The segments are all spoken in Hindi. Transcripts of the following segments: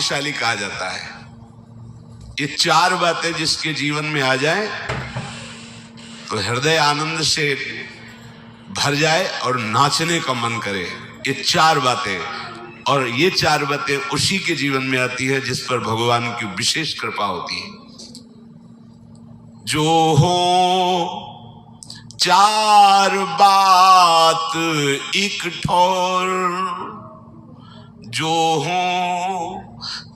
भाग्यशाली कहा जाता है। ये चार बातें जिसके जीवन में आ जाए तो हृदय आनंद से भर जाए और नाचने का मन करे। ये चार बातें, और ये चार बातें उसी के जीवन में आती है जिस पर भगवान की विशेष कृपा होती है। जो हो चार बात एक ठोर, जो हो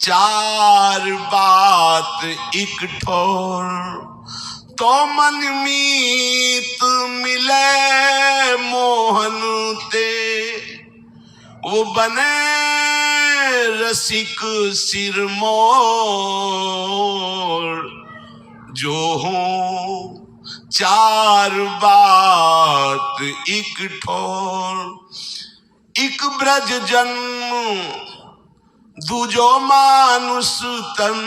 चार बात एक ठोर, तो मन मीत मिले मोहन ते, वो बने रसिक सिरमौर। जो हो चार बात एक ठोर, एक ब्रज जन्म दूजो मानुष तन,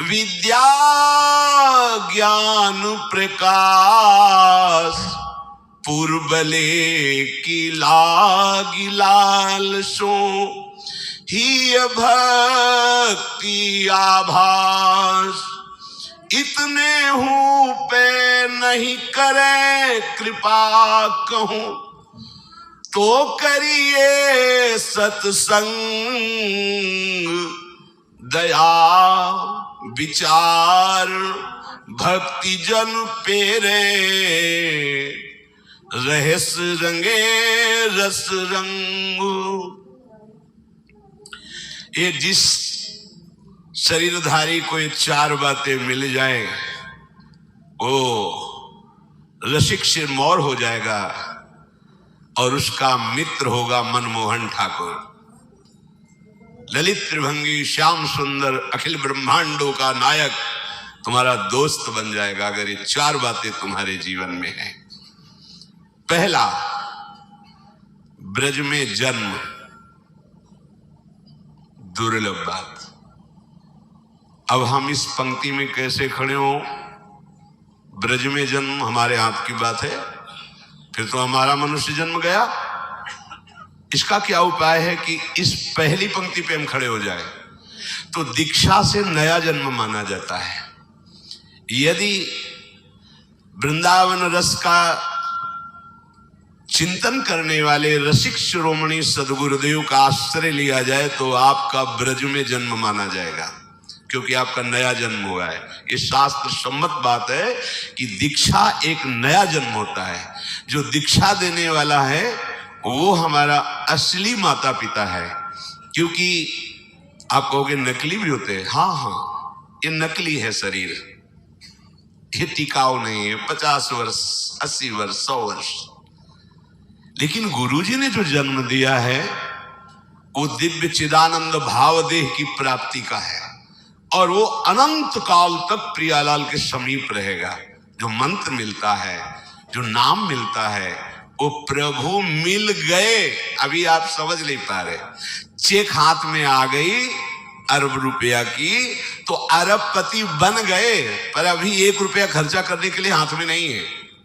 विद्या ज्ञान प्रकाश, पूर्वले की लागी लाल सो, ही भक्ति आभास। इतने हूँ पे नहीं करे कृपा कहूँ, तो करिए सत्संग दया विचार, भक्ति जन पेरे रहस रंगे रस रंग। ये जिस शरीरधारी को ये चार बातें मिल जाएं, वो रसिक सिरमौर हो जाएगा और उसका मित्र होगा मनमोहन ठाकुर। ललित त्रिभंगी श्याम सुंदर अखिल ब्रह्मांडों का नायक तुम्हारा दोस्त बन जाएगा अगर ये चार बातें तुम्हारे जीवन में हैं। पहला, ब्रज में जन्म, दुर्लभ बात। अब हम इस पंक्ति में कैसे खड़े हो? ब्रज में जन्म हमारे हाथ की बात है, फिर तो हमारा मनुष्य जन्म गया। इसका क्या उपाय है कि इस पहली पंक्ति पे हम खड़े हो जाए? तो दीक्षा से नया जन्म माना जाता है। यदि वृंदावन रस का चिंतन करने वाले रसिक शिरोमणि सदगुरुदेव का आश्रय लिया जाए तो आपका ब्रज में जन्म माना जाएगा, क्योंकि आपका नया जन्म हुआ है। ये शास्त्र सम्मत बात है कि दीक्षा एक नया जन्म होता है। जो दीक्षा देने वाला है वो हमारा असली माता पिता है। क्योंकि आप कहोगे नकली भी होते हैं, हाँ हाँ, ये नकली है शरीर, ये टिकाऊ नहीं है। 50 वर्ष 80 वर्ष 100 वर्ष, लेकिन गुरुजी ने जो जन्म दिया है वो दिव्य चिदानंद भाव देह की प्राप्ति का है, और वो अनंत काल तक प्रियालाल के समीप रहेगा। जो मंत्र मिलता है, जो नाम मिलता है, वो प्रभु मिल गए। अभी आप समझ नहीं पा रहे। चेक हाथ में आ गई अरब रुपया की तो अरबपति बन गए, पर अभी 1 रुपया खर्चा करने के लिए हाथ में नहीं है।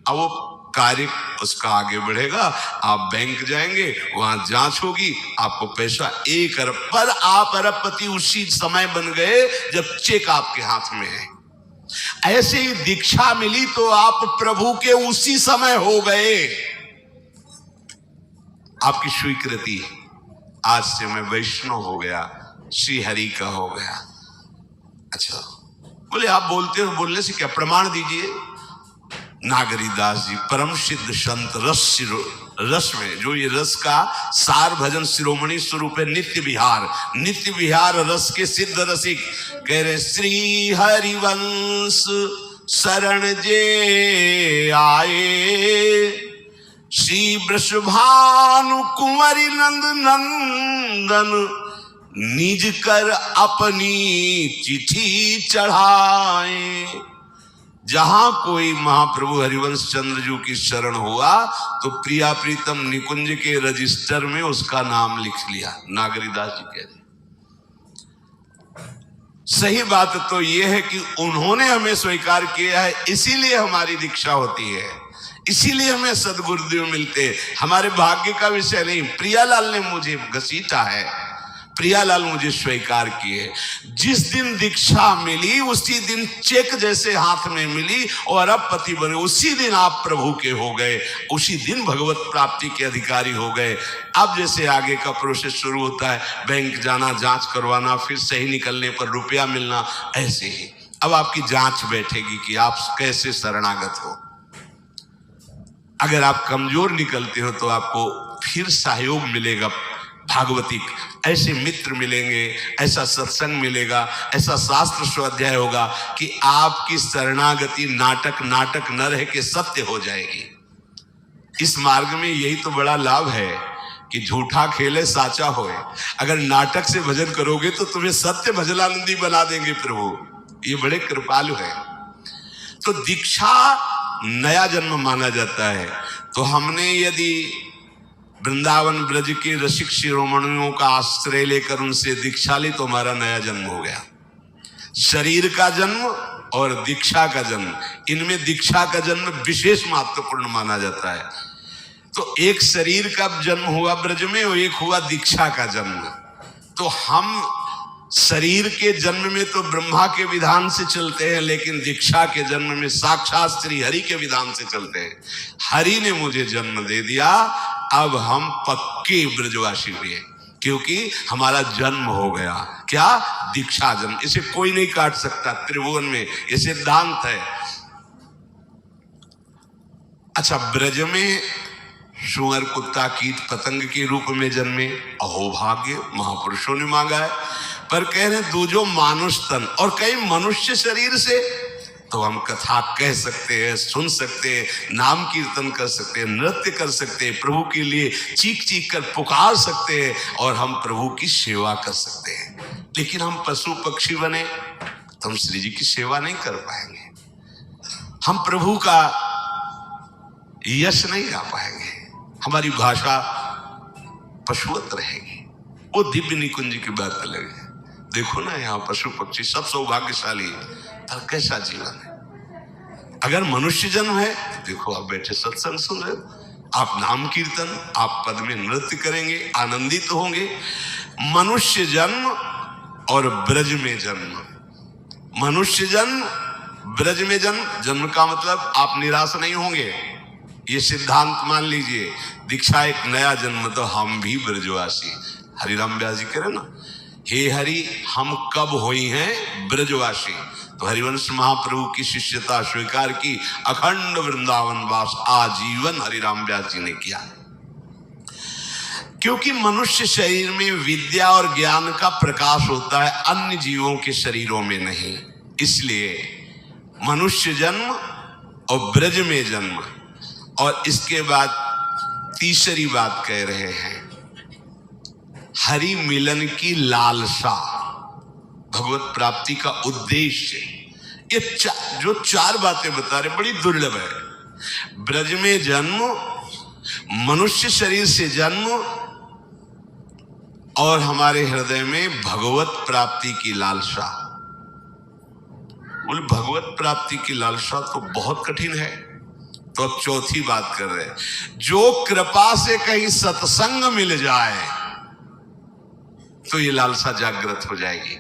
अब वो कार्य उसका आगे बढ़ेगा। आप बैंक जाएंगे, वहां जांच होगी, आपको पैसा 1 अरब, पर आप अरबपति उसी समय बन गए जब चेक आपके हाथ में है। ऐसे ही दीक्षा मिली तो आप प्रभु के उसी समय हो गए। आपकी स्वीकृति, आज से मैं वैष्णव हो गया, श्री हरि का हो गया। अच्छा, बोले आप बोलते हो, बोलने से क्या, प्रमाण दीजिए। नागरीदास जी परम सिद्ध संत रस में, जो ये रस का सार भजन शिरोमणि स्वरूप है, नित्य विहार रस के सिद्ध रसिक, कह रहे श्री हरिवंश शरण जे आए, श्री वृषभानु कुंवरी नंद नंदन, निज कर अपनी चिट्ठी चढ़ाए। जहां कोई महाप्रभु हरिवंश चंद्र जी की शरण हुआ तो प्रिया प्रीतम निकुंज के रजिस्टर में उसका नाम लिख लिया। नागरीदास जी कह रहे, सही बात तो यह है कि उन्होंने हमें स्वीकार किया है, इसीलिए हमारी दीक्षा होती है, इसीलिए हमें सदगुरुदेव मिलते। हमारे भाग्य का विषय नहीं, प्रियालाल ने मुझे घसीटा है, प्रियालाल मुझे स्वीकार किए। जिस दिन दीक्षा मिली उसी दिन चेक जैसे हाथ में मिली और अब पति बने, उसी दिन आप प्रभु के हो गए, उसी दिन भगवत प्राप्ति के अधिकारी हो गए। अब जैसे आगे का प्रोसेस शुरू होता है, बैंक जाना, जांच करवाना, फिर सही निकलने पर रुपया मिलना, ऐसे ही अब आपकी जांच बैठेगी कि आप कैसे शरणागत हो। अगर आप कमजोर निकलते हो तो आपको फिर सहयोग मिलेगा भागवतिक, ऐसे मित्र मिलेंगे, ऐसा सत्संग मिलेगा, ऐसा शास्त्र स्वाध्याय होगा कि आपकी शरणागति नाटक न रह के सत्य हो जाएगी। इस मार्ग में यही तो बड़ा लाभ है कि झूठा खेले साचा होए। अगर नाटक से भजन करोगे तो तुम्हें सत्य भजनानंदी बना देंगे प्रभु, ये बड़े कृपालु है। तो दीक्षा नया जन्म माना जाता है। तो हमने यदि वृंदावन ब्रज के रसिक शिरोमणियों का आश्रय लेकर उनसे दीक्षा ली तो हमारा नया जन्म हो गया। शरीर का जन्म और दीक्षा का जन्म, इनमें दीक्षा का जन्म विशेष महत्वपूर्ण माना जाता है। तो एक शरीर का जन्म हुआ ब्रज में और एक हुआ दीक्षा का जन्म। तो हम शरीर के जन्म में तो ब्रह्मा के विधान से चलते हैं, लेकिन दीक्षा के जन्म में साक्षात श्री हरि के विधान से चलते हैं। हरि ने मुझे जन्म दे दिया, अब हम पक्के ब्रजवासी हुए क्योंकि हमारा जन्म हो गया। क्या? दीक्षा जन्म। इसे कोई नहीं काट सकता त्रिभुवन में, ये सिद्धांत है। अच्छा, ब्रज में सुअर, कुत्ता, कीट पतंग के रूप में जन्मे, अहोभाग्य, महापुरुषों ने मांगा है। पर कह रहे दूजो मानुष तन, और कई मनुष्य शरीर से, तो हम कथा कह सकते हैं, सुन सकते हैं, नाम कीर्तन कर सकते हैं, नृत्य कर सकते हैं, प्रभु के लिए चीख चीख कर पुकार सकते हैं और हम प्रभु की सेवा कर सकते हैं। लेकिन हम पशु पक्षी बने तो हम श्री जी की सेवा नहीं कर पाएंगे, हम प्रभु का यश नहीं गा पाएंगे, हमारी भाषा पशुवत रहेगी। वो दिव्य निकुंज की बात अलग है। देखो ना, यहाँ पशु पक्षी सब सौभाग्यशाली है, पर कैसा जीवन है। अगर मनुष्य जन्म है तो देखो, आप बैठे सत्संग सुन रहे हो, आप नाम कीर्तन, आप पद में नृत्य करेंगे, आनंदित होंगे। मनुष्य जन्म और ब्रज में जन्म, मनुष्य जन्म, ब्रज में जन्म। जन्म का मतलब आप निराश नहीं होंगे, ये सिद्धांत मान लीजिए। दीक्षा एक नया जन्म, तो हम भी ब्रजवासी। हरिराम व्यास जी कह रहे ना, हे हरि हम कब हुई हैं ब्रजवासी। तो हरिवंश महाप्रभु की शिष्यता स्वीकार की, अखंड वृंदावन वास आजीवन हरिराम व्यास जी ने किया। क्योंकि मनुष्य शरीर में विद्या और ज्ञान का प्रकाश होता है, अन्य जीवों के शरीरों में नहीं। इसलिए मनुष्य जन्म और ब्रज में जन्म, और इसके बाद तीसरी बात कह रहे हैं, हरि मिलन की लालसा, भगवत प्राप्ति का उद्देश्य। ये जो चार बातें बता रहे बड़ी दुर्लभ है। ब्रज में जन्म, मनुष्य शरीर से जन्म, और हमारे हृदय में भगवत प्राप्ति की लालसा। बोले भगवत प्राप्ति की लालसा तो बहुत कठिन है। तो अब चौथी बात कर रहे हैं, जो कृपा से कहीं सत्संग मिल जाए तो ये लालसा जागृत हो जाएगी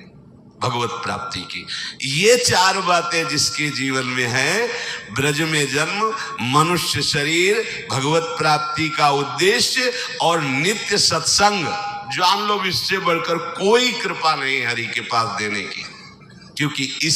भगवत प्राप्ति की। ये चार बातें जिसके जीवन में है, ब्रज में जन्म, मनुष्य शरीर, भगवत प्राप्ति का उद्देश्य और नित्य सत्संग, जान लो इससे बढ़कर कोई कृपा नहीं हरि के पास देने की। क्योंकि इस